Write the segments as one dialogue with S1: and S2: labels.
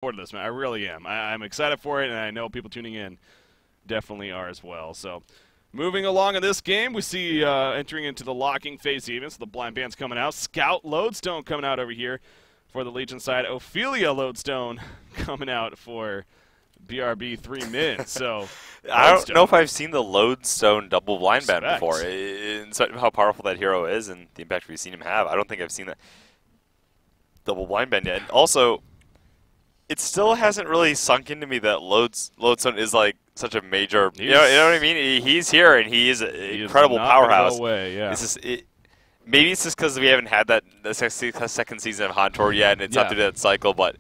S1: forward to this, man. I really am. I'm excited for it, and I know people tuning in definitely are as well. So, moving along in this game, we see entering into the locking phase even. So the blind band's coming out. Scout Lodestone coming out over here for the Legion side. Ophelia Lodestone coming out for BRB3 mid. So
S2: I don't know if I've seen the Lodestone double blind band before. In spite of how powerful that hero is and the impact we've seen him have, I don't think I've seen that double blind band yet. And also, it still hasn't really sunk into me that Lodestone is like such a major. You know what I mean? He's here and he is an incredible powerhouse.
S1: Go away, yeah.
S2: Maybe it's just because we haven't had the second season of Hontor yet, and it's not through that cycle, but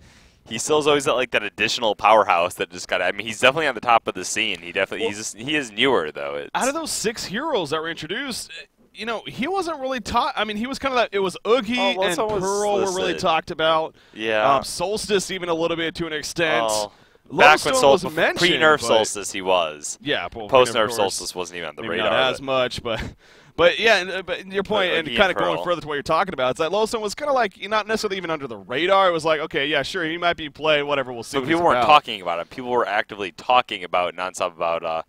S2: he still is always that additional powerhouse that just got. I mean, he's definitely on the top of the scene. He definitely he is newer though.
S1: Out of those 6 heroes that were introduced, you know, he wasn't really taught. I mean, he was kind of that. It was Oogie and Pearl were really talked about.
S2: Yeah.
S1: Solstice even a little bit to an extent.
S2: Back when
S1: was mentioned,
S2: pre-nerf Solstice, he was.
S1: Yeah.
S2: Post-nerf Solstice wasn't even on the radar.
S1: Not as much, But yeah, but your point, and kind of going further to what you're talking about, it's that Lodestone was kind of like not necessarily even under the radar. It was like, okay, yeah, sure, he might be playing, whatever, we'll see.
S2: But people weren't talking about it. People were actively talking about nonstop about.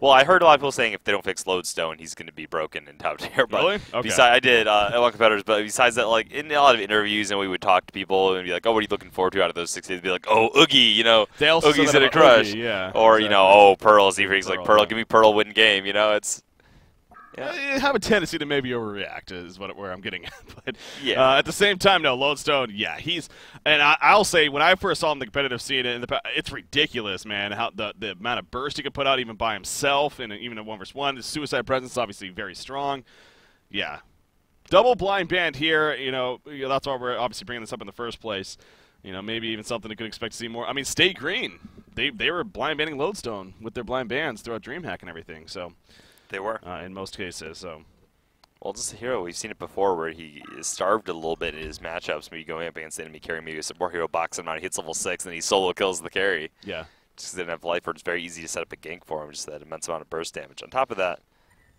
S2: Well, I heard a lot of people saying if they don't fix Lodestone, he's going to be broken in top tier. But
S1: really? Okay.
S2: I did a lot of competitors, but besides that, like in a lot of interviews, and we would talk to people and be like, "Oh, what are you looking forward to out of those 6 days?" Be like, "Oh, Oogie, you know, Oogie's gonna crush,"
S1: yeah,
S2: or you know, "Oh, Pearl's." He's like, "Pearl, give me Pearl, win game." You know, it's.
S1: Yeah. You have a tendency to maybe overreact is where I'm getting at. But
S2: yeah.
S1: At the same time, no, Lodestone, yeah, he's – and I'll say when I first saw him in the competitive scene, it's ridiculous, man, how the amount of burst he could put out even by himself and even in 1v1. The suicide presence is obviously very strong. Yeah. Double blind band here, you know, that's why we're obviously bringing this up in the first place. You know, maybe even something you could expect to see more. I mean, State Green, they were blind banding Lodestone with their blind bands throughout DreamHack and everything, so –
S2: they were.
S1: In most cases, so.
S2: Well, just a hero. We've seen it before where he is starved a little bit in his matchups, maybe going up against the enemy carry, maybe a support hero boxing him out, he hits level 6, and then he solo kills the carry.
S1: Yeah.
S2: Just because they didn't have life, or it's very easy to set up a gank for him, just that immense amount of burst damage. On top of that,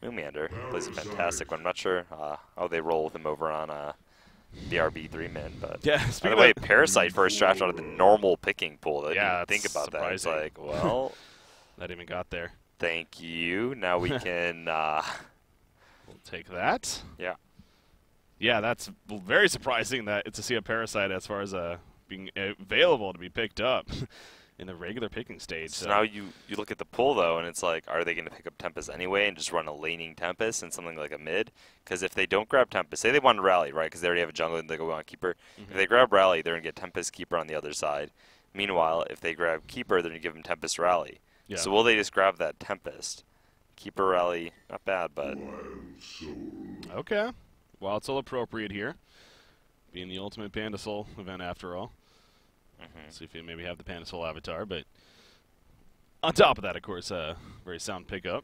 S2: Moomander plays a fantastic one. I'm not sure how they roll with him over on BRB3 min, but
S1: yeah,
S2: by the way, Parasite first draft out of the normal picking pool. That
S1: yeah,
S2: think about
S1: surprising.
S2: That. It's like, well.
S1: Not even got there.
S2: Thank you. Now we can.
S1: We'll take that.
S2: Yeah.
S1: Yeah, that's very surprising to see a Parasite as far as being available to be picked up in the regular picking stage.
S2: So now you look at the pool though, and it's like, are they going to pick up Tempest anyway and just run a laning Tempest and something like a mid? Because if they don't grab Tempest, say they want to rally, right? Because they already have a jungle and they go on Keeper. Mm-hmm. If they grab Rally, they're going to get Tempest Keeper on the other side. Meanwhile, if they grab Keeper, they're going to give them Tempest Rally. Yeah. So will they just grab that Tempest? Keeper Rally, not bad, but...
S1: Okay. Wild Soul appropriate here. Being the ultimate Pandasoul event after all. See if you maybe have the Pandasoul avatar, but... On top of that, of course, very sound pickup.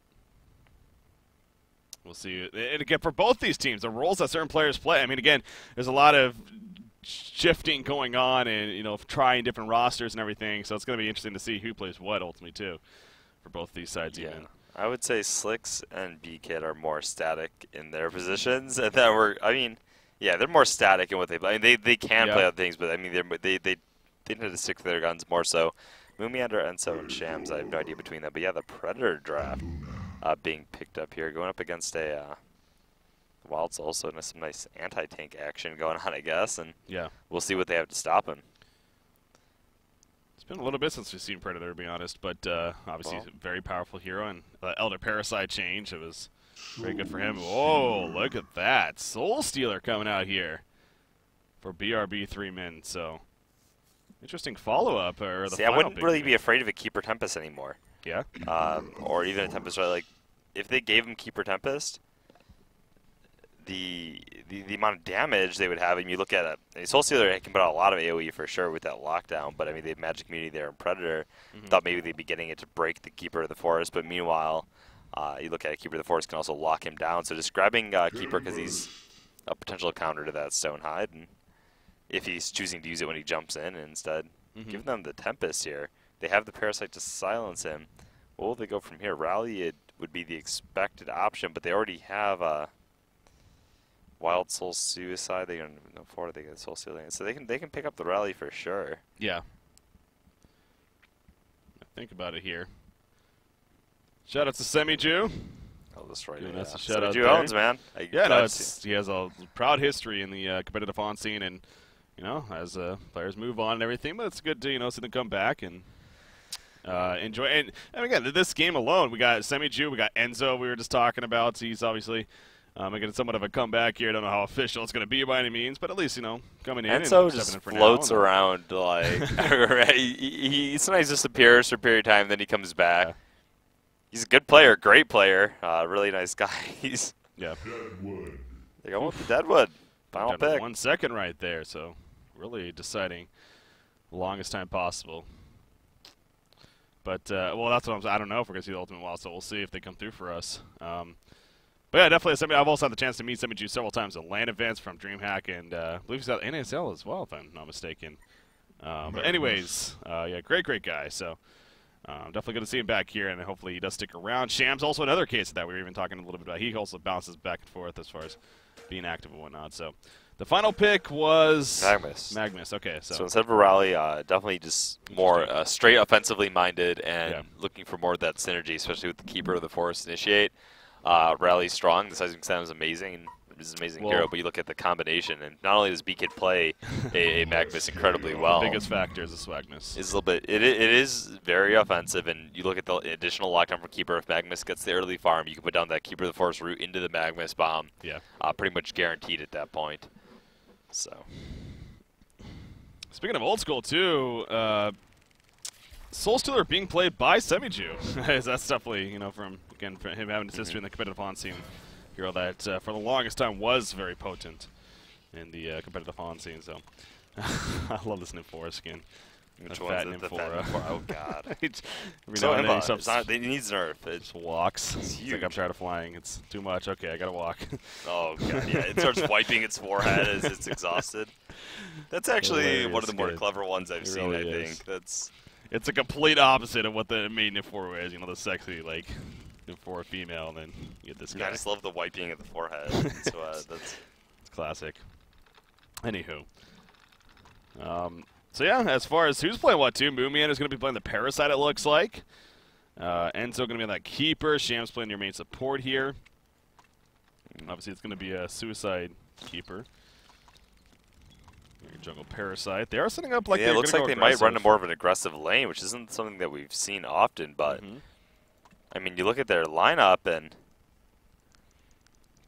S1: We'll see. And again, for both these teams, the roles that certain players play, I mean, again, there's a lot of shifting going on and, you know, trying different rosters and everything, so it's going to be interesting to see who plays what ultimately, too, for both these sides even.
S2: I would say Slicks and B-Kid are more static in their positions, and that they're more static in what they play. I mean, they can play other things, but I mean, they need to stick to their guns more so. Moomander, Enso, and Shams, I have no idea between them, but yeah, the Predator draft being picked up here, going up against a Wild Soul, so some nice anti-tank action going on, I guess, and we'll see what they have to stop him.
S1: It's been a little bit since we've seen Predator, to be honest, but obviously he's a very powerful hero, and Elder Parasite change, it was very good for him. Whoa, look at that. Soul Stealer coming out here for BRB3 min, so interesting follow-up.
S2: See, I wouldn't really be afraid of a Keeper Tempest anymore.
S1: Yeah?
S2: Or even a Tempest, right? Like, if they gave him Keeper Tempest, the amount of damage they would have, and you look at it, Soul Stealer can put out a lot of AoE for sure with that lockdown, but I mean, they have Magic Community there and Predator. Thought maybe they'd be getting it to break the Keeper of the Forest, but meanwhile, you look at it, Keeper of the Forest can also lock him down, so just grabbing Keeper because he's a potential counter to that Stone Hide, and if he's choosing to use it when he jumps in, and instead give them the Tempest here. They have the Parasite to silence him. What will they go from here? Rally it would be the expected option, but they already have Wild Soul Suicide. They don't know for they get Soul Stealing, so they can pick up the Rally for sure.
S1: Yeah. think about it here. Shout out to Semi-Jew.
S2: Oh, that's right.
S1: Yeah,
S2: Yeah.
S1: that's a shout out
S2: Jew
S1: there.
S2: owns, man.
S1: Yeah, no, he has a proud history in the competitive on scene, and you know, as players move on and everything. But it's good to see them come back and enjoy. And again, this game alone, we got Semi-Jew, we got Enzo. We were just talking about. He's obviously making somewhat of a comeback here. I don't know how official it's going to be by any means, but at least coming in.
S2: Enzo
S1: and
S2: just
S1: in for
S2: floats
S1: now.
S2: around like he sometimes just appears for a period of time, then he comes back.
S1: Yeah.
S2: He's a good player, great player, really nice guy. He's
S1: Yeah.
S2: They go with the Deadwood. Final pick.
S1: 1 second right there, so really deciding the longest time possible. But well, that's what I don't know if we're gonna see the Ultimate Wild, so we'll see if they come through for us. But yeah, definitely. I've also had the chance to meet Semi-Jew several times at LAN events from DreamHack, and I believe he's at NASL as well, if I'm not mistaken. But anyways, yeah, great guy. So definitely good to see him back here, and hopefully he does stick around. Sham's also another case of that we were even talking a little bit about. He also bounces back and forth as far as being active and whatnot. So the final pick was Magnus. Okay, so
S2: instead of a rally, definitely just more straight offensively minded and looking for more of that synergy, especially with the keeper of the forest initiate. Rally strong. The sizing sound is amazing. He's an amazing hero, but you look at the combination, and not only does B-Kid play a Magnus incredibly well.
S1: The biggest factor is the Swagnus.
S2: Is a little bit. It is very offensive, and you look at the additional lockdown for keeper. If Magnus gets the early farm, you can put down that keeper of the forest route into the Magnus bomb.
S1: Yeah.
S2: Pretty much guaranteed at that point. So.
S1: Speaking of old school too, Soul Stealer being played by Semi-Jew. That's definitely from him having his history in the competitive on scene. Hero that for the longest time was very potent in the competitive on scene. So I love this Nymphora skin.
S2: Which one's the Nymphora? Oh god.
S1: He needs
S2: nerf. It
S1: just walks. It's like I'm tired of flying. It's too much. Okay, I gotta walk.
S2: Oh god, yeah. It starts wiping its forehead as it's exhausted. That's actually one of the more clever ones I've seen. I think
S1: it's a complete opposite of what the main Nymphora is. The sexy Nymphora female, and then you get this guy.
S2: I just love the wiping of the forehead. So that's
S1: classic. Anywho. So yeah, as far as who's playing what too, Moomian is going to be playing the Parasite, it looks like. Enzo going to be on that keeper. Sham's playing your main support here. Obviously, it's going to be a Suicide keeper. Your jungle Parasite. They are setting up like
S2: it looks like they might run to more of an aggressive lane, which isn't something that we've seen often. But I mean, you look at their lineup and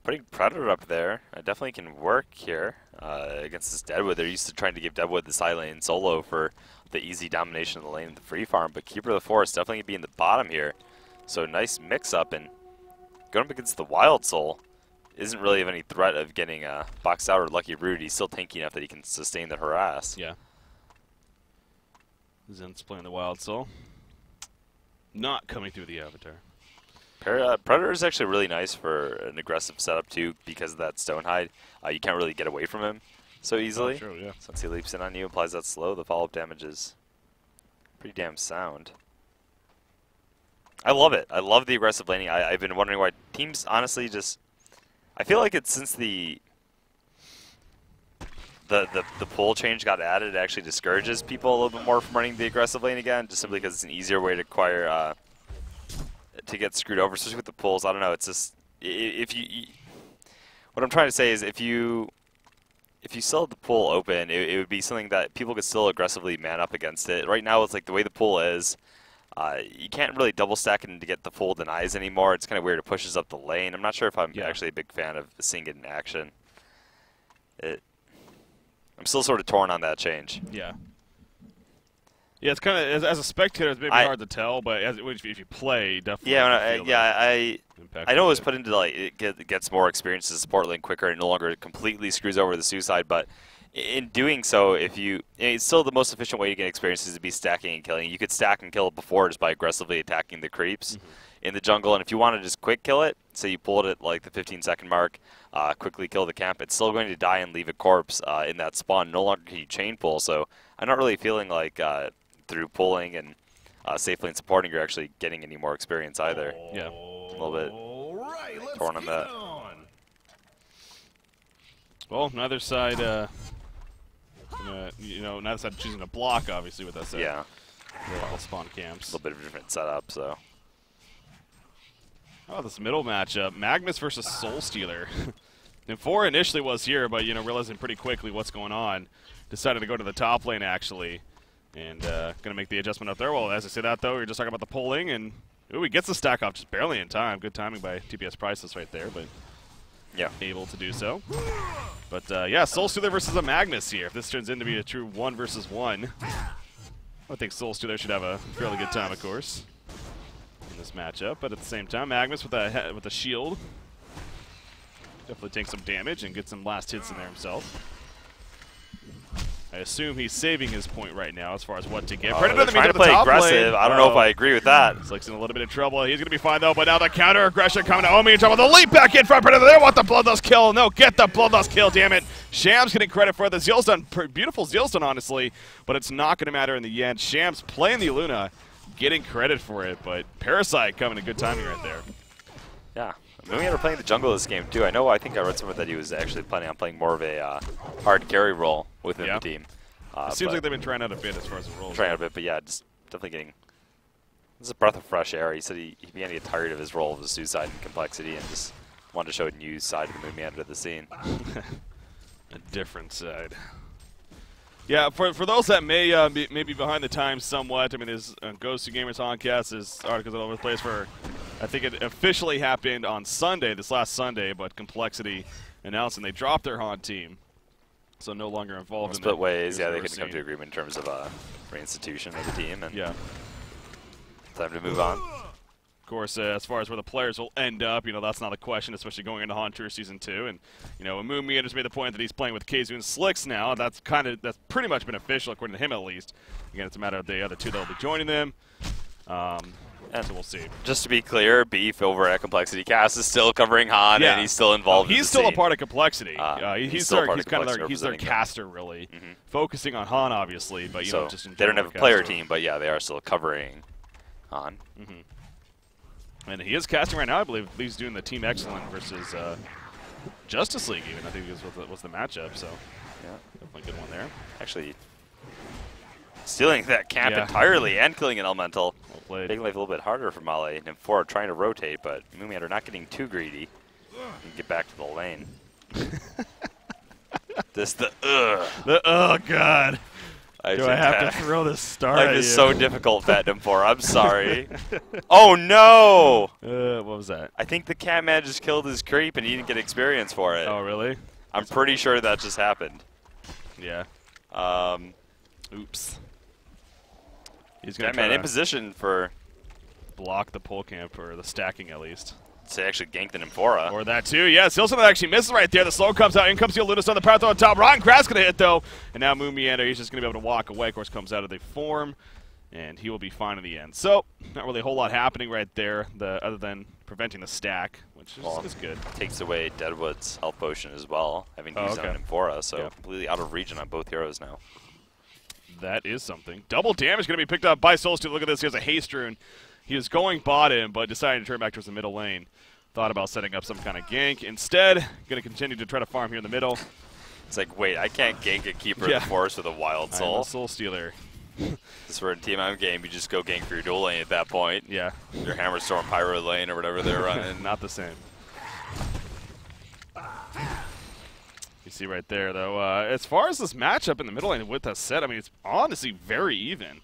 S2: putting Predator up there, definitely can work here against this Deadwood. They're used to trying to give Deadwood the side lane solo for the easy domination of the lane in the free farm, but Keeper of the Forest definitely going to be in the bottom here. So nice mix-up, and going up against the Wild Soul isn't really of any threat of getting boxed out or Lucky Root. He's still tanky enough that he can sustain the harass.
S1: Yeah. Zen's playing the Wild Soul. Not coming through the Avatar.
S2: Predator is actually really nice for an aggressive setup too, because of that Stonehide. You can't really get away from him so easily.
S1: Oh, true, yeah.
S2: Once he leaps in on you, applies that slow, the follow-up damage is pretty damn sound. I love it. I love the aggressive laning. I've been wondering why teams honestly just... I feel like it's since the pull change got added, it actually discourages people a little bit more from running the aggressive lane again, just simply because it's an easier way to acquire... to get screwed over, especially with the pulls. I don't know. It's just if you what I'm trying to say is if you still have the pull open, it would be something that people could still aggressively man up against it. Right now, it's like the way the pull is, you can't really double stack it to get the full denies anymore. It's kind of weird. It pushes up the lane. I'm not sure if I'm actually a big fan of seeing it in action. I'm still sort of torn on that change.
S1: Yeah. Yeah, it's kind of as a spectator, it's maybe hard to tell, but if you play, definitely.
S2: I know it was put into like it gets more experience to support lane quicker, and no longer completely screws over the suicide. But in doing so, it's still the most efficient way to get experience is to be stacking and killing. You could stack and kill it before just by aggressively attacking the creeps in the jungle, and if you want to just quick kill it, say you pull it at like the 15-second mark, quickly kill the camp, it's still going to die and leave a corpse in that spawn. No longer can you chain pull, so I'm not really feeling like. Through pulling and safe lane supporting, you're actually getting any more experience either.
S1: Yeah.
S2: A little bit torn on that.
S1: Well, neither side, neither side choosing to block, obviously, with that said.
S2: Yeah.
S1: the all spawn camps.
S2: A little bit of a different setup, so.
S1: Oh, this middle matchup, Magnus versus Soul Stealer. And 4 initially was here, but realizing pretty quickly what's going on, decided to go to the top lane actually, and gonna make the adjustment up there. Well, as I say that though, you're just talking about the pulling, and ooh, he gets the stack off just barely in time. Good timing by TPS Priceless right there, but
S2: yeah,
S1: able to do so. But yeah, Soul Stealer versus a Magnus here. If this turns into be a true 1 versus 1, I think Soul Stealer should have a fairly good time, of course, in this matchup. But at the same time, Magnus with a shield definitely takes some damage and gets some last hits in there himself. I assume he's saving his point right now as far as what to get.
S2: Predator trying to play aggressive. I don't know if I agree with that.
S1: Slick's in a little bit of trouble. He's going to be fine, though, but now the counter aggression coming to Omi in trouble. The leap back in front. Predator there. Want the Bloodlust kill. No, get the Bloodlust kill, damn it. Shams getting credit for the Zeal's done. Beautiful Zeal's done, honestly, but it's not going to matter in the end. Shams playing the Luna, getting credit for it, but Parasite coming in good timing right there.
S2: Yeah. Moving out playing the jungle this game, too. I think I read somewhere that he was actually planning on playing more of a hard carry role within the team.
S1: It seems like they've been trying out a bit as far as the roles.
S2: Trying out a bit, but yeah, just definitely getting. This is a breath of fresh air. He said he began to get tired of his role of the suicide and complexity, and just wanted to show a new side of the Moon Man to the scene.
S1: A different side. Yeah, for those that may be behind the times somewhat, I mean, there's Ghost of Gamers Honcast, there's articles all over the place for. I think it officially happened on Sunday, this last Sunday, but Complexity announced and they dropped their Haunt team. So no longer involved in
S2: split ways, yeah, they couldn't come to agreement in terms of reinstitution of the team, and
S1: yeah,
S2: time to move on.
S1: Of course, as far as where the players will end up, that's not a question, especially going into Haunter Season 2. And Moon Meander's made the point that he's playing with Keizu and Slicks now. That's pretty much been official, according to him at least. Again, it's a matter of the other two that will be joining them. And so we'll see.
S2: Just to be clear, Beef over at Complexity Cast is still covering Han, and he's still involved.
S1: He's still a part of Complexity. He's their
S2: them.
S1: caster, really, focusing on Han, obviously. But
S2: so
S1: just in
S2: they don't have a
S1: caster.
S2: player team, but yeah, they are still covering Han.
S1: And he is casting right now. I believe he's doing the Team Excellent versus Justice League. Even I think was the matchup. So
S2: yeah,
S1: definitely a good one there.
S2: Actually, stealing that camp entirely and killing an elemental.
S1: Well played.
S2: Making life a little bit harder for Male. And NymFora trying to rotate, but Moomiander not getting too greedy. And get back to the lane.
S1: Oh god. Do I have to throw this star at you?
S2: Life is so difficult, Fat NymFora. I'm sorry. Oh no!
S1: What was that?
S2: I think the cat man just killed his creep and he didn't get experience for it.
S1: Oh really?
S2: I'm pretty sure that just happened.
S1: Yeah. Oops. He's gonna
S2: Catman in position for
S1: block the pull camp, or the stacking at least.
S2: To actually gank the NymFora.
S1: Or that too, yeah. Silson actually misses right there. The slow comes out. In comes the Ludus on the path on top. Rotten Grass gonna hit though. And now Moon Meander, he's just gonna be able to walk away. Of course, comes out of the form. And he will be fine in the end. So, not really a whole lot happening right there, other than preventing the stack, which is good.
S2: Takes away Deadwood's health potion as well, having used on NymFora, so completely out of region on both heroes now.
S1: That is something. Double damage going to be picked up by Soulstone. Look at this. He has a haste rune. He is going bottom, but decided to turn back towards the middle lane. Thought about setting up some kind of gank. Instead, going to continue to try to farm here in the middle.
S2: It's like, wait, I can't gank a Keeper of the Forest with a Wild Soul.
S1: I'm a Soul Stealer.
S2: This were in TMM game, you just go gank for your dual lane at that point.
S1: Yeah.
S2: Your Hammerstorm Pyro lane or whatever they're running.
S1: Not the same. You see right there, though, as far as this matchup in the middle lane with that set, I mean, it's honestly very even.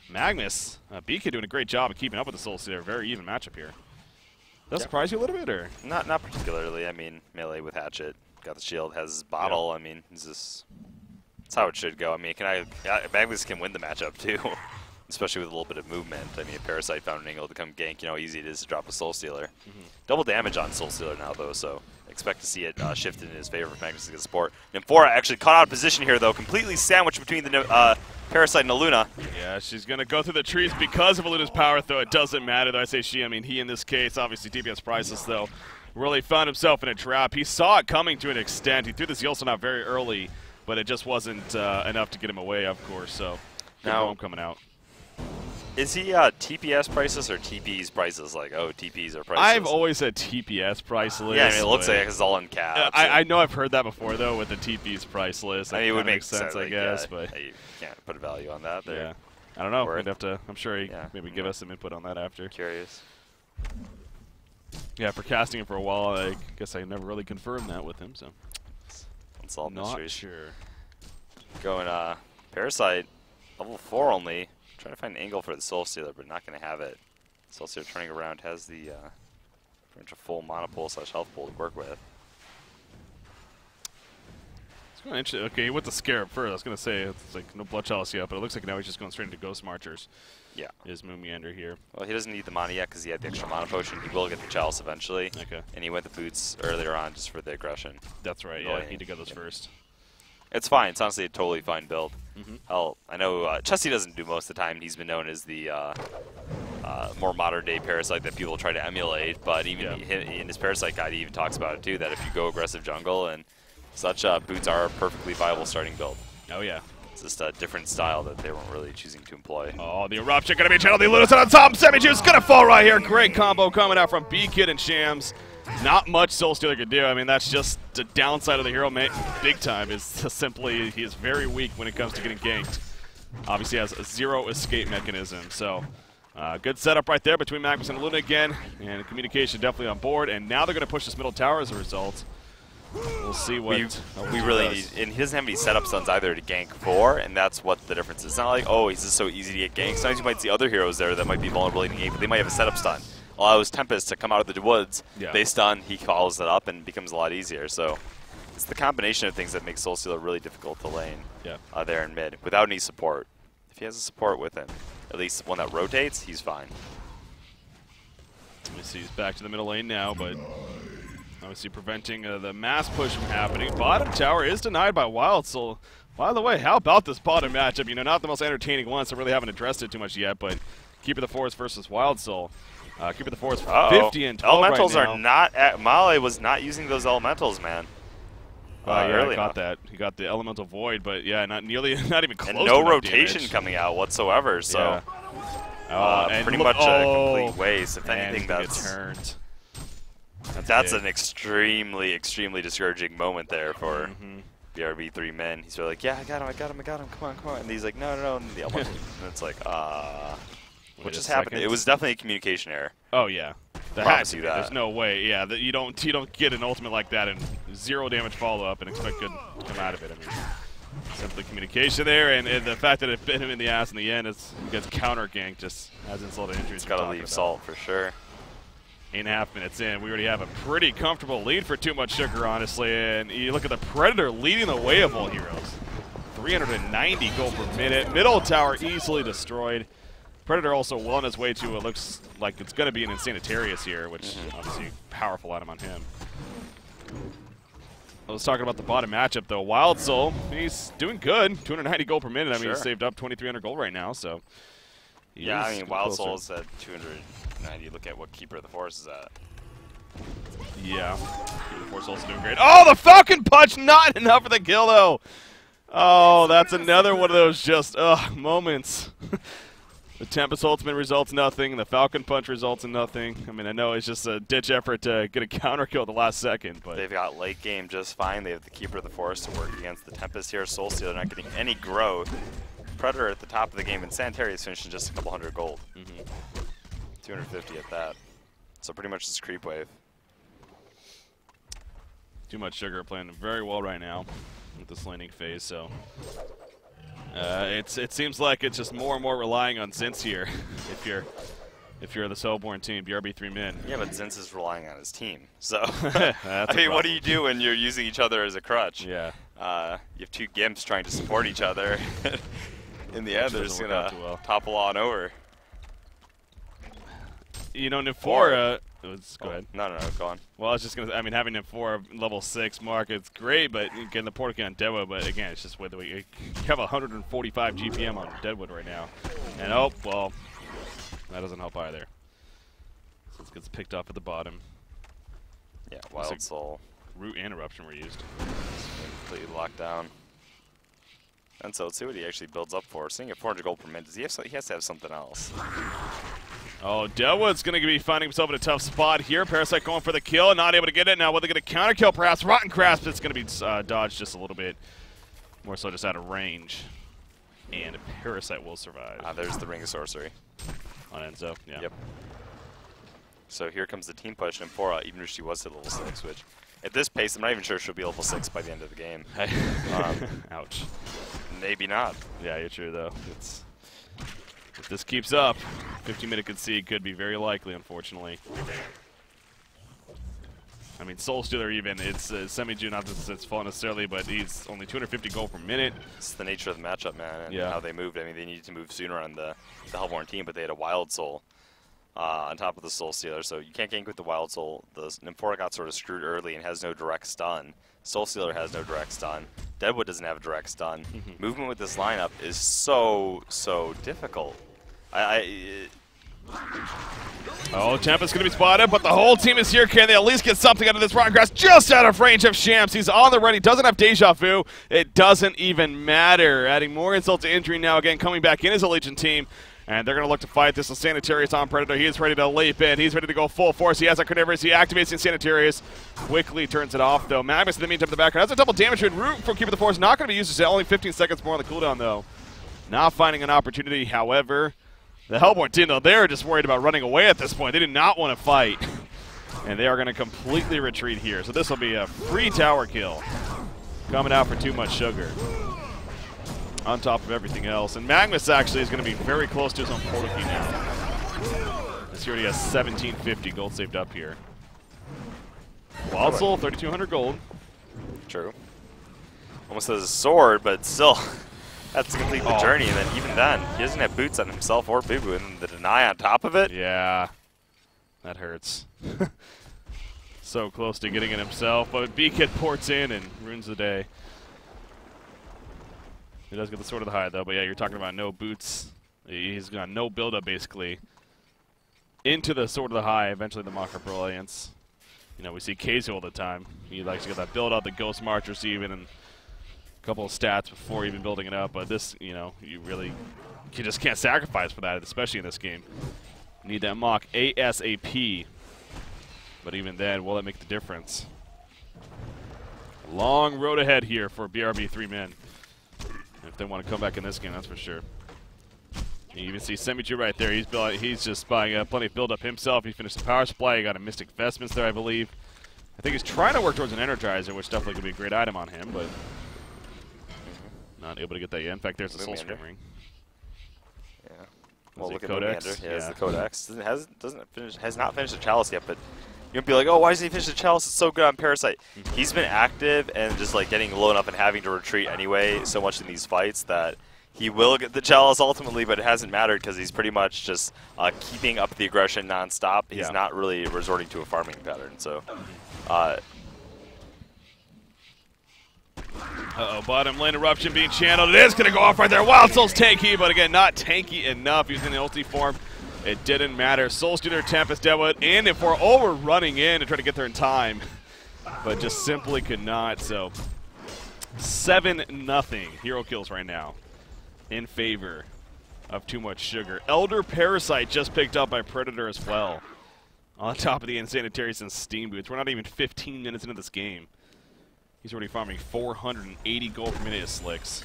S1: Magnus, BK doing a great job of keeping up with the Soul Stealer. Very even matchup here. Does that surprise you a little bit, or?
S2: Not particularly. I mean, melee with Hatchet, got the shield, has his bottle. I mean, that's how it should go. I mean, Magnus can win the matchup too, especially with a little bit of movement. I mean, Parasite found an angle to come gank. You know how easy it is to drop a Soul Stealer. Double damage on Soul Stealer now, though, so expect to see it shifted in his favor if Magnus gets support. NymFora actually caught out of position here, though, completely sandwiched between the Parasite and Aluna.
S1: Yeah, she's going to go through the trees because of Aluna's power, though. It doesn't matter, though. I say she, I mean he in this case. Obviously, TPS Priceless, though, really found himself in a trap. He saw it coming to an extent. He threw this Yulson out very early, but it just wasn't enough to get him away, of course. So now I'm coming out.
S2: Is he TPS Priceless or TP's Priceless? Like, oh, TPs are priceless.
S1: I've always said TPS Priceless.
S2: Yeah, I mean, it looks like it's all in caps.
S1: I know I've heard that before, though, with the TP's Priceless.
S2: I mean, it would make
S1: sense, I guess. But
S2: you can't put a value on that there.
S1: Yeah. I don't know. We'd have to. I'm sure he maybe give
S2: yeah.
S1: us some input on that after.
S2: Curious.
S1: Yeah, for casting him for a while, I guess I never really confirmed that with him. So.
S2: Unsolved
S1: Not
S2: mysteries.
S1: sure.
S2: Going Parasite, level 4 only. Trying to find an angle for the Soul Stealer, but not going to have it. Soul Stealer turning around has the pretty much a full mana pool / health pool to work with.
S1: It's kind of interesting. Okay, he went to Scarab first. I was going to say it's like no Blood Chalice yet, but it looks like now he's just going straight into Ghost Marchers.
S2: Yeah.
S1: Is Moon Meander here.
S2: Well, he doesn't need the mana yet because he had the extra mana potion. He will get the Chalice eventually.
S1: Okay.
S2: And he went the Boots earlier on just for the aggression.
S1: That's right, yeah. Need to get those first.
S2: It's fine. It's honestly a totally fine build.
S1: Mm-hmm.
S2: Hell, I know Chesty doesn't do most of the time. He's been known as the more modern-day Parasite that people try to emulate, but even in his Parasite guide, he even talks about it too, that if you go aggressive jungle and such, Boots are a perfectly viable starting build.
S1: Oh, yeah.
S2: It's just a different style that they weren't really choosing to employ.
S1: Oh, the Eruption going to be channeled. The Lunatic on top. Semi-Juice going to fall right here. Great combo coming out from B-Kid and Shams. Not much Soul Stealer could do. I mean, that's just the downside of the hero big time is simply he is very weak when it comes to getting ganked. Obviously has a 0 escape mechanism. So good setup right there between Magnus and Luna again. And communication definitely on board. And now they're going to push this middle tower as a result. We'll see what
S2: we really need. And he doesn't have any setup stuns either to gank for, and that's what the difference is. It's not like, oh, he's just so easy to get ganked. Sometimes you might see other heroes there that might be vulnerable in the game, but they might have a setup stun. Allows Tempest to come out of the woods, they stun, he follows it up, and it becomes a lot easier. So it's the combination of things that makes Soul Stealer really difficult to lane there in mid, without any support. If he has a support with him, at least one that rotates, he's fine.
S1: Let me see, he's back to the middle lane now, but obviously preventing the mass push from happening. Bottom tower is denied by Wild Soul. By the way, how about this bottom matchup? You know, not the most entertaining one, so really haven't addressed it too much yet, but Keeper of the Forest versus Wild Soul. Keeper of the Forest 50 and 12
S2: Elementals
S1: right now.
S2: are not Male was not using those elementals, man.
S1: Yeah, I got that. He got the Elemental Void, but yeah, not even close.
S2: And no
S1: to
S2: rotation
S1: damage
S2: coming out whatsoever, so pretty
S1: look,
S2: much a complete waste. If anything,
S1: that's turned.
S2: That's an extremely discouraging moment there for BRB3 men. He's really like, yeah, I got him, come on. And he's like, no, and the Elemental. And it's like, what just happened? It was definitely a communication error.
S1: Oh yeah,
S2: Promise you that.
S1: There's no way. Yeah, you don't get an ultimate like that and 0 damage follow up and expect good to come out of it. I mean, simply communication there, and the fact that it bit him in the ass in the end, he gets counter ganked just as insult to injury.
S2: It's got to leave Salt for sure.
S1: 8.5 minutes in, we already have a pretty comfortable lead for Too Much Sugar, honestly. And you look at the Predator leading the way of all heroes. 390 gold per minute. Middle tower easily destroyed. Predator also well on his way to what looks like it's going to be an Insanitarius here, which obviously powerful item on him. I was talking about the bottom matchup, though. Wild Soul, he's doing good. 290 gold per minute. I mean, he's saved up 2,300 gold right now, so.
S2: Yeah, I mean, Wild Soul is at 290. Look at what Keeper of the Forest is at.
S1: Yeah. Keeper of the Forest also doing great. Oh, the Falcon Punch! Not enough for the kill, though. Oh, that's another one of those just, moments. The Tempest Ultimate results nothing. The Falcon Punch results in nothing. I mean, I know it's just a ditch effort to get a counter kill at the last second, but
S2: they've got late game just fine. They have the Keeper of the Forest to work against the Tempest here. Soul Stealer not getting any growth. Predator at the top of the game, and Sanitarius finishing just a couple hundred gold. 250 at that. So pretty much this creep wave.
S1: Too Much Sugar playing very well right now with this laning phase, so. It seems like it's just more and more relying on Zinz here. if you're the Soulborn team, BRB3 men.
S2: Yeah, but Zinz is relying on his team. So I mean, what do you do when you're using each other as a crutch?
S1: Yeah.
S2: You have two Gimps trying to support each other. In the end, they're just gonna topple on over.
S1: You know, Nymphora. Go ahead.
S2: No, go on.
S1: Well, I was just I mean, having Nymphora level 6 mark, it's great, but getting the Portal on Deadwood, but again, it's just with the way you have 145 GPM on Deadwood right now. And oh, well, that doesn't help either. So it gets picked off at the bottom.
S2: Yeah, Wild Soul.
S1: Root and Eruption were used.
S2: Completely locked down. And so let's see what he actually builds up for. Seeing at 400 gold per minute, he has to have something else.
S1: Oh, Deadwood's going to be finding himself in a tough spot here. Parasite going for the kill, not able to get it. Now, will they get a counter kill perhaps? Rotten Grasp, it's going to be dodged just a little bit. More so just out of range. And Parasite will survive.
S2: There's the Ring of Sorcery.
S1: On Enzo, yeah.
S2: Yep. So here comes the team push, and Fora, even if she was at level 6, which at this pace, I'm not even sure she'll be level 6 by the end of the game.
S1: Ouch.
S2: Maybe not.
S1: Yeah, you're true, though. If this keeps up, 15-minute concede could be very likely, unfortunately. I mean, Soul Stealer even, it's Semi-Ju, not that it's fault necessarily, but he's only 250 gold per minute.
S2: It's the nature of the matchup, man, and how they moved. I mean, they needed to move sooner on the Hellborn team, but they had a Wild Soul on top of the Soul Stealer, so you can't gank with the Wild Soul. The Nymphora got sort of screwed early and has no direct stun. Soul Stealer has no direct stun. Deadwood doesn't have a direct stun. Movement with this lineup is so difficult.
S1: Oh, Tempest going to be spotted, but the whole team is here. Can they at least get something out of this rotten grass? Just out of range of Shams. He's on the run. He doesn't have Deja Vu. It doesn't even matter. Adding more insult to injury now. Again, coming back in his Legion team. And they're going to look to fight this. The Sanitarius on Predator. He is ready to leap in. He's ready to go full force. He has a Carnivorous. He activates the Sanitarius. Quickly turns it off, though. Magnus, in the meantime, in the background, has a double damage to Root for Keeper of the Force. Not going to be used. Only 15 seconds more on the cooldown, though. Not finding an opportunity, however. The Hellborn team, though, they're just worried about running away at this point. They do not want to fight. And they are going to completely retreat here. So this will be a free tower kill. Coming out for Too Much Sugar. On top of everything else. And Magnus actually is going to be very close to his own portal key now. This already has 1750 gold saved up here. Wild Soul, 3,200 gold.
S2: True. Almost has a sword, but still, that's to complete the journey. And then even then, he doesn't have boots on himself or Boo Boo, and the deny on top of it.
S1: Yeah, that hurts. So close to getting it himself, but B-Kid ports in and ruins the day. He does get the Sword of the High, though, but yeah, you're talking about no boots. He's got no build-up, basically, into the Sword of the High, eventually the Mocker Brilliance. You know, we see Keizo all the time. He likes to get that build-up, the Ghost Marchers even, and a couple of stats before even building it up, but this, you know, you just can't sacrifice for that, especially in this game. You need that Mock ASAP, but even then, will it make the difference? Long road ahead here for BRB3 men. If they want to come back in this game, that's for sure. You even see Semi-Ju right there. He's just buying plenty of build-up himself. He finished the power supply. He got a Mystic Vestments there, I believe. I think he's trying to work towards an Energizer, which definitely could be a great item on him, but not able to get that yet. In fact, there's the Soul Stream Ring.
S2: Yeah. Well, look at
S1: Codex.
S2: Codex. Yeah, it's the Codex. Has not finished the Chalice yet, but you'll be like, oh, why doesn't he finish the Chalice? It's so good on Parasite. He's been active and just like getting low enough and having to retreat anyway so much in these fights that he will get the Chalice ultimately, but it hasn't mattered because he's pretty much just keeping up the aggression nonstop. He's not really resorting to a farming pattern. So,
S1: bottom lane eruption being channeled. It is going to go off right there. Wild Soul's tanky, but again, not tanky enough using the ulti form. It didn't matter. Soul Stealer, Tempest, Deadwood, and if we're running in to try to get there in time, but just simply could not. So 7-0 hero kills right now in favor of Too Much Sugar. Elder Parasite just picked up by Predator as well. On top of the Insanitarius and Steam Boots. We're not even 15 minutes into this game. He's already farming 480 gold per minute of Slicks.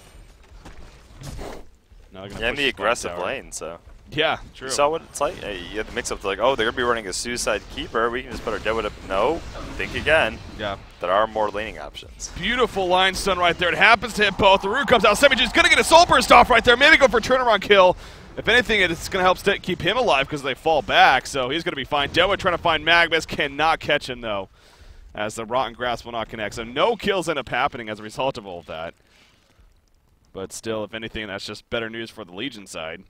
S1: Now
S2: in the aggressive lane, so.
S1: Yeah, true.
S2: You saw what it's like? You had the mix-up to like, oh, they're going to be running a Suicide Keeper. We can just put our Deadwood up. No, think again.
S1: Yeah.
S2: There are more laning options.
S1: Beautiful line stun right there. It happens to hit both. The Root comes out. Semi-Ju's going to get a Soul Burst off right there. Maybe go for a turnaround kill. If anything, it's going to help keep him alive because they fall back, so he's going to be fine. Deadwood trying to find Magnus. Cannot catch him, though, as the Rotten Grasp will not connect. So no kills end up happening as a result of all of that. But still, if anything, that's just better news for the Legion side,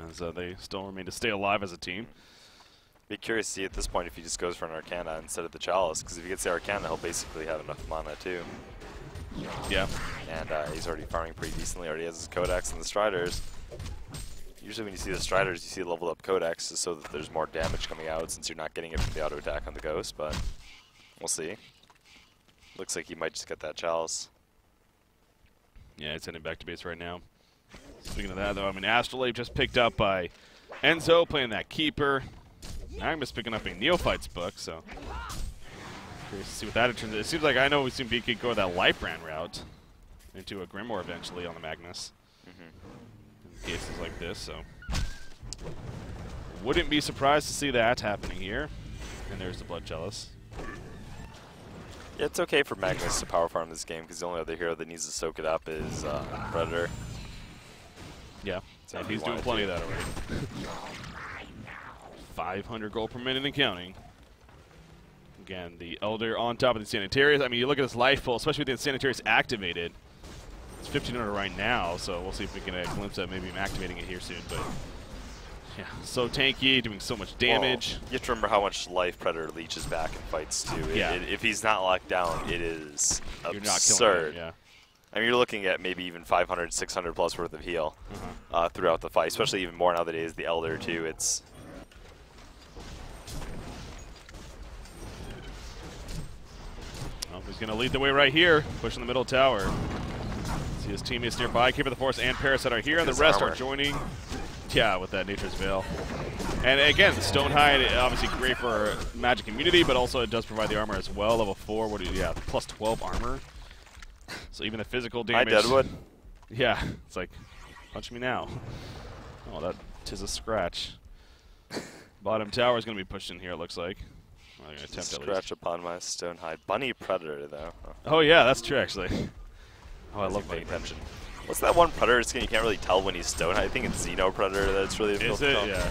S1: as they still remain to stay alive as a team.
S2: Be curious to see at this point if he just goes for an Arcana instead of the Chalice, because if he gets the Arcana, he'll basically have enough mana too.
S1: Yeah.
S2: And he's already farming pretty decently. Already has his Codex and the Striders. Usually when you see the Striders, you see leveled up Codex so that there's more damage coming out since you're not getting it from the auto attack on the Ghost, but we'll see. Looks like he might just get that Chalice.
S1: Yeah, it's heading back to base right now. Speaking of that, though, I mean, Astrolabe just picked up by Enzo, playing that Keeper. Magnus picking up a Neophyte's book, so curious to see what that turns. It seems like I know we've seen BK go that Light Brand route into a Grimoire eventually on the Magnus. in cases like this. So wouldn't be surprised to see that happening here. And there's the Blood Chalice.
S2: Yeah, it's okay for Magnus to power farm this game because the only other hero that needs to soak it up is Predator.
S1: Yeah,
S2: So
S1: and he's doing plenty of that already. 500 gold per minute and counting. Again, the Elder on top of the Sanitarius. I mean, you look at this life pool, especially with the Sanitarius activated. It's 1500 right now, so we'll see if we can get a glimpse of maybe him activating it here soon. But yeah, so tanky, doing so much damage.
S2: Well, you have to remember how much life Predator leeches back in fights too.
S1: Yeah.
S2: If he's not locked down, it is
S1: You're not
S2: absurd.
S1: killing him, yeah.
S2: I mean, you're looking at maybe even 500, 600 plus worth of heal throughout the fight, especially even more nowadays. The Elder too. It's
S1: He's going to lead the way right here, pushing the middle tower. See his teammates nearby. Keeper of the Forest and Parasite are here, and the rest are joining. Yeah, with that Nature's Veil. And again, Stonehide, obviously great for magic immunity, but also it does provide the armor as well. Level 4, what do you, yeah, plus 12 armor. So even the physical damage.
S2: Hi, Deadwood.
S1: Yeah, it's like, punch me now. Oh, that tis a scratch. Bottom tower is going to be pushed in here, it looks like. I'm going to attempt at least.
S2: Scratch upon my Stonehide. Bunny Predator, though.
S1: Oh, yeah, that's true, actually. Oh, I love
S2: paying
S1: Bunny
S2: attention. What's that one Predator skin you can't really tell when he's Stonehide? I think it's Xeno Predator that's really difficult to tell.
S1: Yeah.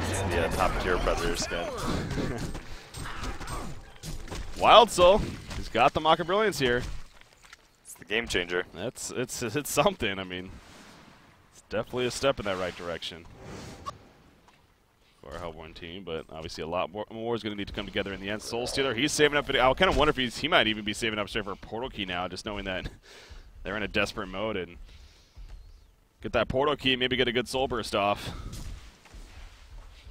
S2: It's the top tier Predator skin.
S1: Wild Soul. He's got the Mock of Brilliance here.
S2: It's the game changer.
S1: It's something. I mean, it's definitely a step in that right direction for our Hellborn team, but obviously a lot more is going to need to come together in the end. Soul Stealer, he's saving up. I kind of wonder if he might even be saving up straight for a portal key now, just knowing that they're in a desperate mode and get that portal key, maybe get a good soul burst off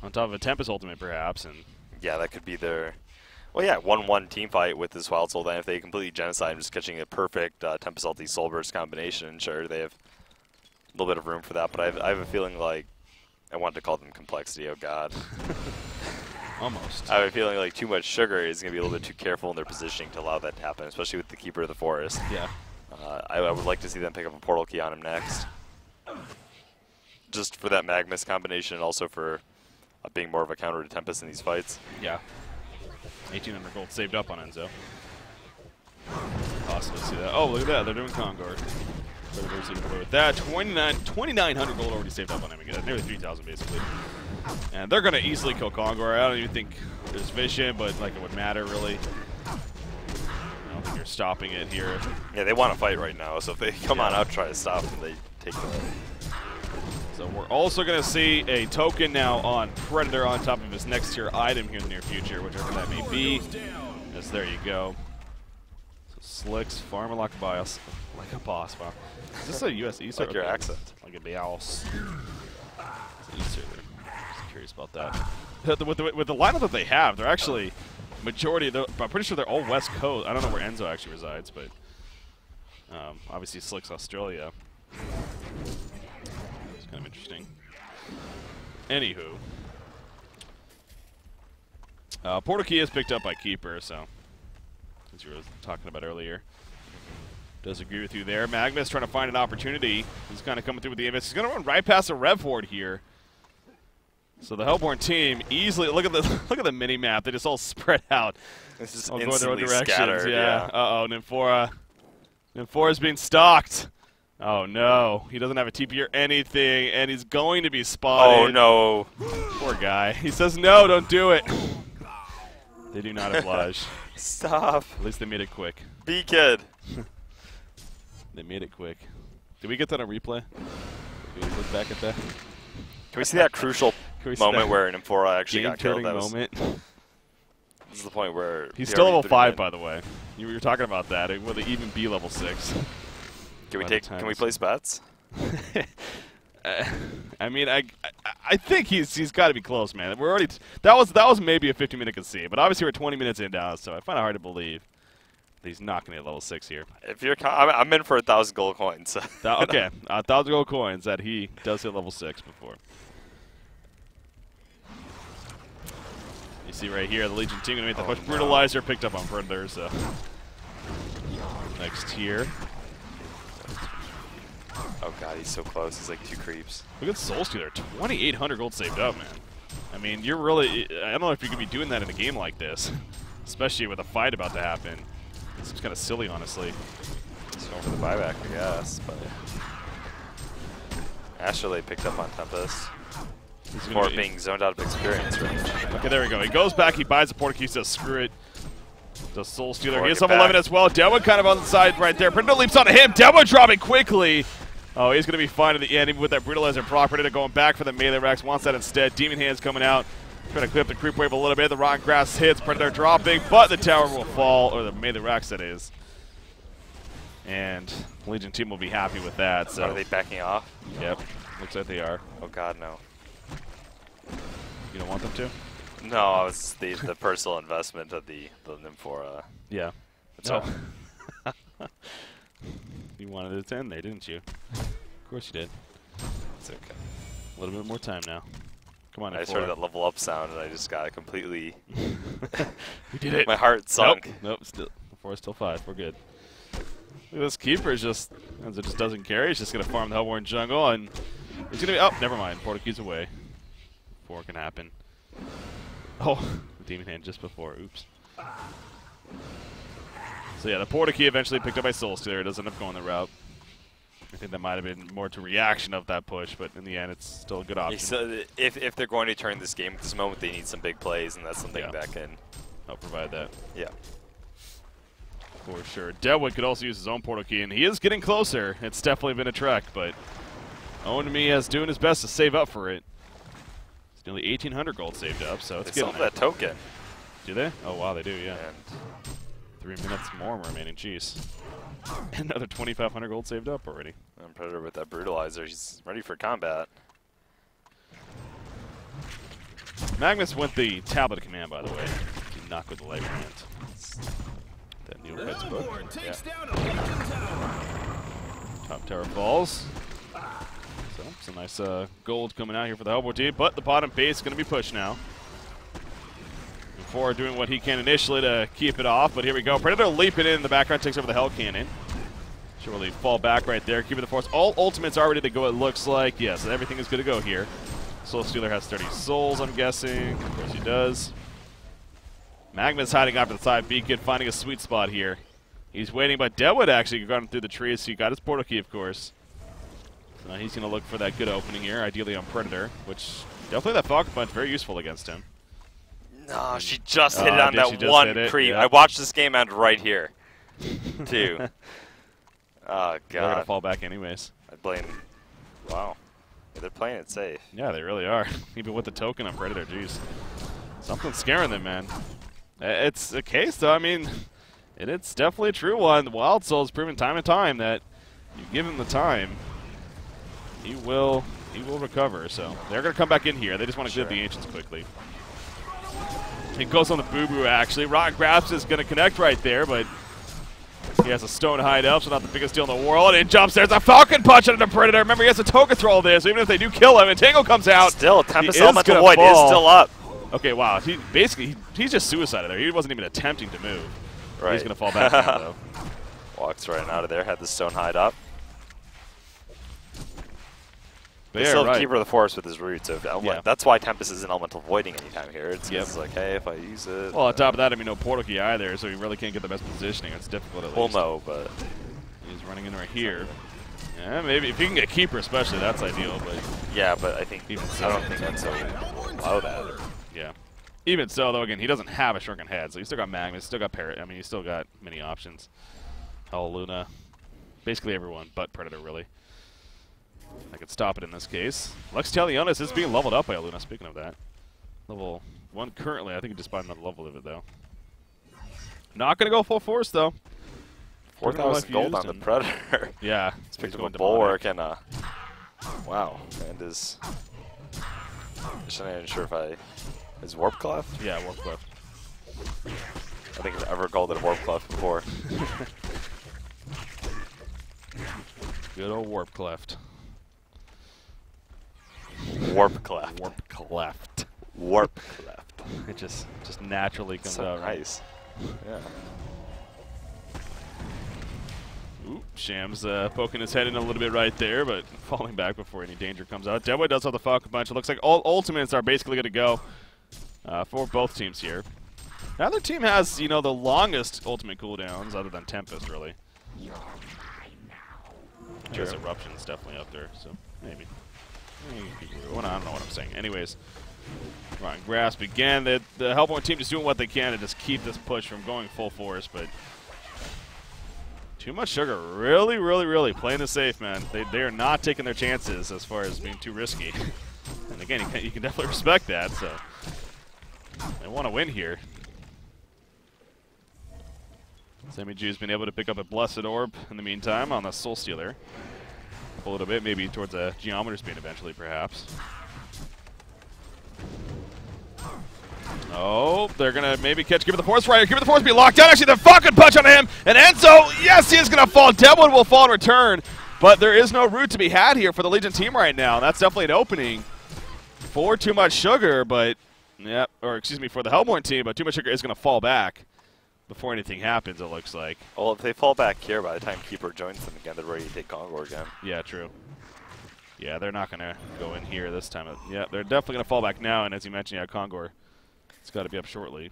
S1: on top of a Tempest ultimate perhaps. And
S2: yeah, that could be their 1-1 team fight with this Wild Soul. Then if they completely genocide him, just catching a perfect Tempest ulti soul burst combination, sure they have a little bit of room for that. But I have a feeling like I wanted to call them complexity. Oh God.
S1: Almost.
S2: I have a feeling like too much sugar is going to be a little bit too careful in their positioning to allow that to happen, especially with the Keeper of the Forest.
S1: Yeah.
S2: I would like to see them pick up a portal key on him next. Just for that Magnus combination and also for being more of a counter to Tempest in these fights.
S1: Yeah. 1,800 gold saved up on Enzo. Awesome to see that. Oh, look at that. They're doing Kongor. With that, 2,900 gold already saved up on him again. Nearly 3,000 basically. And they're going to easily kill Kongor. I don't even think there's vision, but like it would matter really. I don't think you're stopping it here.
S2: Yeah, they want to fight right now, so if they come on out try to stop them, they take the...
S1: So we're also going to see a token now on Predator on top of his next tier item here in the near future, whichever that may be. Yes, there you go. So Slicks, farming like a boss. Like a boss, wow. Is this a US Easter?
S2: Like your accent.
S1: Like a boss. Easter. Just curious about that. With the lineup that they have, they're actually majority. I'm pretty sure they're all West Coast. I don't know where Enzo actually resides, but obviously Slick's Australia. It's kind of interesting. Anywho, portal key is picked up by Keeper, so as you were talking about earlier. Does agree with you there. Magnus trying to find an opportunity. He's kind of coming through with the invest. He's going to run right past the Rev Horde here. So the Hellborn team easily look at the mini map. They just all spread out.
S2: This is
S1: all going their own
S2: instantly
S1: directions.
S2: scattered, yeah.
S1: Uh-oh, Nymphora. Nymphora's being stalked. Oh no, he doesn't have a TP or anything, and he's going to be spotted.
S2: Oh no.
S1: Poor guy. He says no, don't do it. They do not oblige.
S2: Stop.
S1: At least they made it quick.
S2: Be kid.
S1: They made it quick. Did we get that on replay? Did we look back at that?
S2: Can we see that crucial moment where Nymphora actually got killed?
S1: That moment.
S2: This is the point where
S1: he's still level 5, by the way. You were talking about that. Will they even be level 6?
S2: Can we place bets?
S1: I mean, I think he's got to be close, man. We're already that was maybe a 15-minute concede, but obviously we're 20 minutes in now, so I find it hard to believe that he's not going to hit level 6 here.
S2: If you're, I'm in for 1,000 gold coins.
S1: Okay, 1,000 gold coins that he does hit level 6 before. You see right here, the Legion team going to make the push. No. Brutalizer picked up on Predator, so next tier.
S2: Oh god, he's so close. He's like 2 creeps.
S1: Look at Soul Stealer, 2,800 gold saved up, man. I mean, you're really, I don't know if you could be doing that in a game like this, especially with a fight about to happen. It seems kind of silly, honestly.
S2: Just going for the buyback, I guess, but Astrolabe picked up on Tempest. Or being zoned out of experience range.
S1: Okay, there we go. He goes back, he buys the Portakey, says screw it. Does Soul Stealer. He has some 11 as well. Dewa kind of on the side right there. Predator leaps onto him. Dewa dropping quickly. Oh, he's going to be fine at the end, even with that Brutalizer proc. Predator going back for the melee Rex. Wants that instead. Demon Hands coming out. Trying to clip the creep wave a little bit. The Rotten Grass hits. Predator dropping, but the tower will fall, or the melee Rex that is. And Legion team will be happy with that. So.
S2: Are they backing off?
S1: Yep. Looks like they are.
S2: Oh god, no.
S1: You don't want them to?
S2: No, I was the personal investment of the Nymphora.
S1: Yeah.
S2: So
S1: you wanted it to end there, didn't you? Of course you did.
S2: it's okay.
S1: A little bit more time now. Come on,
S2: I started that level up sound and I just got completely.
S1: We did it.
S2: My heart sunk.
S1: Nope. Still, the 4 is still 5. We're good. Look at this keeper is just, as it just doesn't carry. He's just gonna farm the Hellborn jungle and he's gonna be. Oh, never mind. Portakey's away. 4 can happen. Oh, the Demon Hand just before. Oops. So yeah, the Portakey eventually picked up by Soul Stealer. It doesn't end up going the route. I think that might have been more to reaction of that push, but in the end, it's still a good option.
S2: So if they're going to turn this game at this moment, they need some big plays, and that's something that can
S1: help provide that.
S2: Yeah.
S1: For sure. Deadwood could also use his own Portakey, and he is getting closer. It's definitely been a trek, but Owen Me is doing his best to save up for it. It's nearly 1,800 gold saved up, so it's good.
S2: They sold that token.
S1: Do they? Oh wow, they do. Yeah.
S2: And
S1: 3 minutes more remaining. Jeez. Another 2,500 gold saved up already.
S2: And Predator with that Brutalizer. He's ready for combat.
S1: Magnus went the tablet command, by the way. Did not go the light command. That new Red's book. Yeah. Top tower falls. So some nice gold coming out here for the Hellboy team, but the bottom base is going to be pushed now. Before doing what he can initially to keep it off, but here we go. Predator leaping in the background, takes over the Hell Cannon. Should really fall back right there, keeping the force. All ultimates are ready to go, it looks like. Yes, everything is good to go here. Soul Stealer has 30 souls, I'm guessing. Of course he does. Magma's hiding out to the side beacon, finding a sweet spot here. He's waiting, but Deadwood actually got him through the trees, so he got his portal key, of course. So now he's going to look for that good opening here, ideally on Predator, which definitely that Falcon Punch very useful against him.
S2: No, she just hit it on that one creep.
S1: Yeah.
S2: I watched this game end right here, too. Oh, God.
S1: They're going to fall back anyways.
S2: I blame... Wow. Yeah, they're playing it safe.
S1: Yeah, they really are. Even with the token on Predator, jeez. Something's scaring them, man. It's a case, though. I mean, it's definitely a true one. The Wild Soul's proven time and time that you give him the time, he will recover. So they're going to come back in here. They just want to clip the Ancients quickly. He goes on the Boo-Boo, actually. Rock Grasp is going to connect right there, but he has a stone hide up, so not the biggest deal in the world. And jumps. There's a Falcon Punch on the Predator. Remember, he has a token throw there, so even if they do kill him, and Tango comes out.
S2: Still, Tempest Elemental Void is still up.
S1: Okay, wow. He's just suicided there. He wasn't even attempting to move.
S2: Right.
S1: He's going to fall back now, though.
S2: Walks right out of there, had the stone hide up.
S1: They
S2: still have Keeper of the Forest with his roots. That's why Tempest isn't Elemental Voiding anytime here. It's like, hey, if I use it...
S1: Well, on top of that, I mean, no Portal Key either, so he really can't get the best positioning. It's difficult at least.
S2: Well, no, but...
S1: He's running in right here. Yeah, maybe. If you can get Keeper especially, that's ideal, but...
S2: Yeah, but I think...
S1: Even so,
S2: I don't think that's allow that.
S1: Yeah. Even so, though, again, he doesn't have a Shrunken Head, so he's still got Magma, he's still got Parrot. I mean, he's still got many options. Hell, Luna. Basically everyone, but Predator, really. I could stop it in this case. Lux Talionis is being leveled up by Luna, speaking of that. Level 1 currently. I think he just bought another level of it, though. Not going to go full force, though.
S2: 4,000 gold on the Predator.
S1: Yeah.
S2: He's picked up a Bulwark and a... Wow. And his... I'm not even sure if I... Is Warp Cleft?
S1: Yeah, Warp Cleft.
S2: I think I've ever called it a Warp Cleft before.
S1: Good old Warp Cleft.
S2: Warp Cleft.
S1: Warp Cleft.
S2: Warp Cleft.
S1: It just naturally comes
S2: so
S1: out.
S2: Nice.
S1: Right?
S2: Yeah.
S1: Ooh, Shams poking his head in a little bit right there, but falling back before any danger comes out. Deadwood does have the Falcon Punch. It looks like all ultimates are basically going to go for both teams here. Neither team has, you know, the longest ultimate cooldowns other than Tempest, really. I guess Eruption's definitely up there, so maybe. I don't know what I'm saying. Anyways, right, Grasp again. The Hellborn team just doing what they can to just keep this push from going full force, but Too Much Sugar really, really, really playing it safe, man. They are not taking their chances as far as being too risky. And again, you can definitely respect that, so they want to win here. Semi-Jew's been able to pick up a Blessed Orb in the meantime on the Soul Stealer. A little bit, maybe towards a Geometer Speed eventually, perhaps. Oh, they're going to maybe catch Give It the Force Rider. Give It the Force be locked down. Actually, the Falcon Punch on him. And Enzo, yes, he is going to fall. Deadwood will fall in return. But there is no route to be had here for the Legion team right now. That's definitely an opening for Too Much Sugar, but, yeah, or excuse me, for the Hellborn team, but Too Much Sugar is going to fall back before anything happens, it looks like.
S2: Well, if they fall back here, by the time Keeper joins them again, they're ready to take Kongor again.
S1: Yeah, true. Yeah, they're not going to go in here this time. Yeah, they're definitely going to fall back now, and as you mentioned, yeah, Kongor, it's got to be up shortly.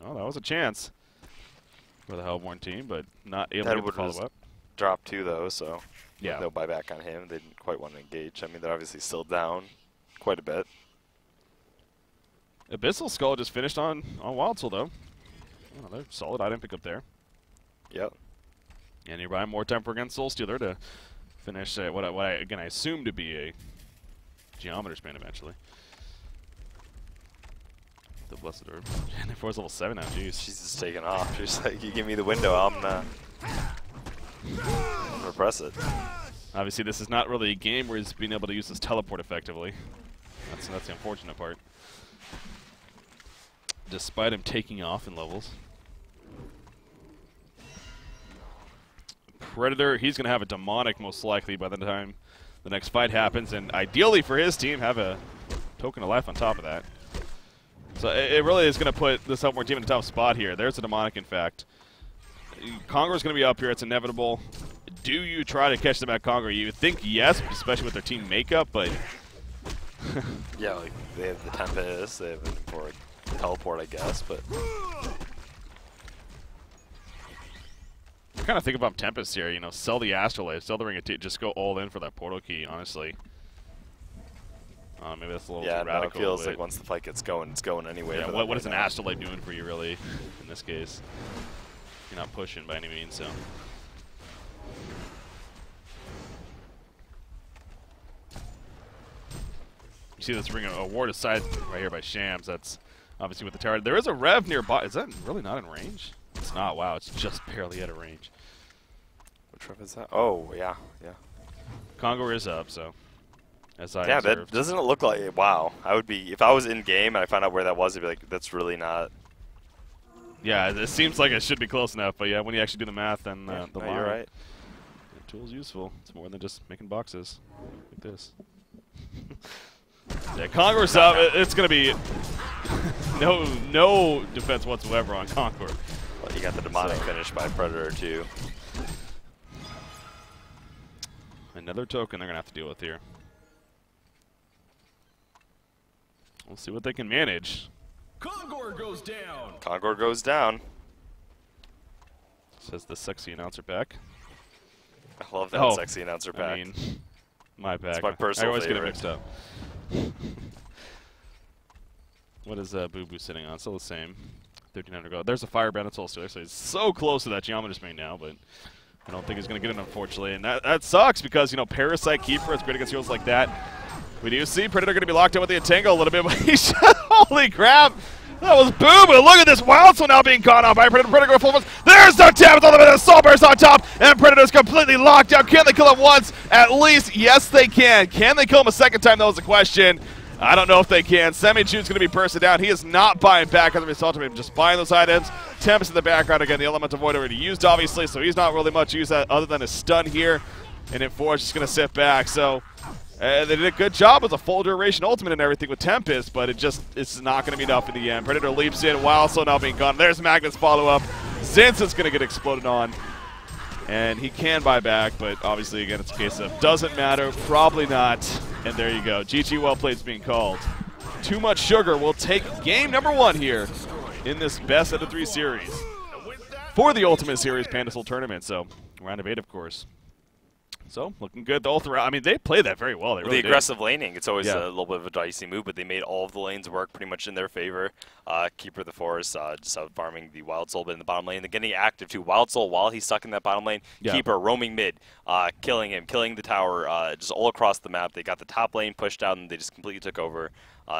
S1: Oh, that was a chance for the Hellborn team, but not able to follow up.
S2: Drop 2, though, so
S1: yeah,
S2: they'll buy back on him. They didn't quite want to engage. I mean, they're obviously still down quite a bit.
S1: Abyssal Skull just finished on Wild Soul, though. Another solid item pick up there.
S2: Yep. And
S1: you buy more time for against Soul Stealer to finish what I again I assume to be a Geometer Span eventually. The Blessed Orb. And the Force level 7 now, jeez.
S2: She's just taking off. She's like, you give me the window, I'm gonna repress it.
S1: Obviously, this is not really a game where he's being able to use his teleport effectively. That's the unfortunate part. Despite him taking off in levels. Predator, he's going to have a demonic most likely by the time the next fight happens, and ideally for his team, have a token of life on top of that. So it really is going to put this Hellborn team in a tough spot here. There's a demonic, in fact. Kongor's going to be up here. It's inevitable. Do you try to catch them at Kongor? You would think yes, especially with their team makeup, but...
S2: yeah, like they have the Tempest, they have an important teleport, I guess, but...
S1: I kind of think about Tempest here, you know, sell the Astrolabe, sell the Ring of just go all in for that portal key, honestly. Maybe that's a little too radical.
S2: Yeah, it feels like once the fight gets going, it's going anyway.
S1: Yeah, what is an Astrolabe doing for you, really, in this case? You're not pushing by any means, so... You see this ring of ward aside right here by Shams. That's obviously with the tower. There is a Rev nearby. Is that really not in range? It's not. Wow, it's just barely out of range.
S2: Which Rev is that? Oh, yeah, yeah.
S1: Kongor is up, so as I
S2: yeah,
S1: observed.
S2: that doesn't it look like? Wow, I would be if I was in game and I found out where that was. I'd be like, that's really not.
S1: Yeah, it seems like it should be close enough, but yeah, when you actually do the math, then
S2: yeah,
S1: the
S2: no,
S1: line.
S2: you're right.
S1: The tool's useful. It's more than just making boxes like this. Yeah, Kongor's up. It's going to be no defense whatsoever on Kongor.
S2: Well, you got the demonic finish by Predator, too.
S1: Another token they're going to have to deal with here. We'll see what they can manage.
S3: Kongor goes down.
S2: Kongor goes down.
S1: Says the sexy announcer pack.
S2: I love that sexy announcer pack.
S1: I mean, my pack.
S2: It's my personal
S1: I always
S2: favorite.
S1: get it mixed up. What is Boo Boo sitting on? Still the same. 1,300 gold. There's a Firebrand and Soul Stealer, so he's so close to that Geometer Main now, but I don't think he's going to get it, unfortunately. And that sucks because, you know, Parasite Keeper is great against heroes like that. We do see Predator going to be locked in with the Entangle a little bit, but he's holy crap! That was Boo Boo! Look at this Wild Soul now being caught off by Predator. Predator full force. There's the tap with all the bit of Soul Burst on top, and Predator's completely locked down. Can they kill him once? At least, yes, they can. Can they kill him a second time? That was the question. I don't know if they can. Semi-Jude's going to be bursted down. He is not buying back as a result of him just buying those items. Tempest in the background again. The Elemental Void already used, obviously, so he's not really much use other than his stun here. And Enforce just going to sit back. So they did a good job with a full duration ultimate and everything with Tempest, but it's not going to be enough in the end. Predator leaps in. Wild Soul now being gone. There's Magnus follow-up. Zinz is going to get exploded on. And he can buy back, but obviously, again, it's a case of doesn't matter, probably not. And there you go. GG well played's being called. Too much sugar will take game number 1 here in this best out of 3 series for the Ultimate Series Pandasoul tournament. So, round of 8, of course. So, looking good all throughout. I mean, they played that very well. They really
S2: the aggressive laning, it's always
S1: Yeah.
S2: a little bit of a dicey move, but they made all of the lanes work pretty much in their favor. Keeper of the Forest just out farming the Wild Soul, but in the bottom lane, they're getting active too. Wild Soul, while he's stuck in that bottom lane,
S1: Yeah.
S2: Keeper roaming mid, killing him, killing the tower, just all across the map. They got the top lane pushed out, and they just completely took over.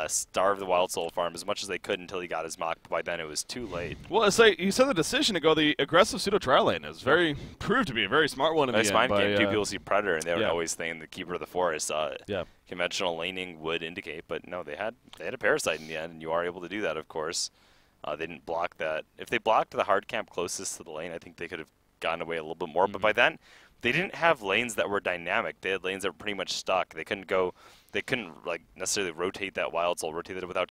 S2: Starved the Wild Soul farm as much as they could until he got his mock, but by then it was too late.
S1: Well, it's like you said, the decision to go the aggressive pseudo trial lane is proved to be a very smart one in
S2: Nice
S1: the
S2: mind
S1: end.
S2: game. Two people see Predator, and they were
S1: yeah.
S2: always thinking the Keeper of the Forest.
S1: Yeah.
S2: Conventional laning would indicate, but no, they had a Parasite in the end, and you are able to do that, of course. They didn't block that. If they blocked the hard camp closest to the lane, I think they could have gotten away a little bit more. But by then, they didn't have lanes that were dynamic. They had lanes that were pretty much stuck. They couldn't like necessarily rotate that Wild Soul, rotate it without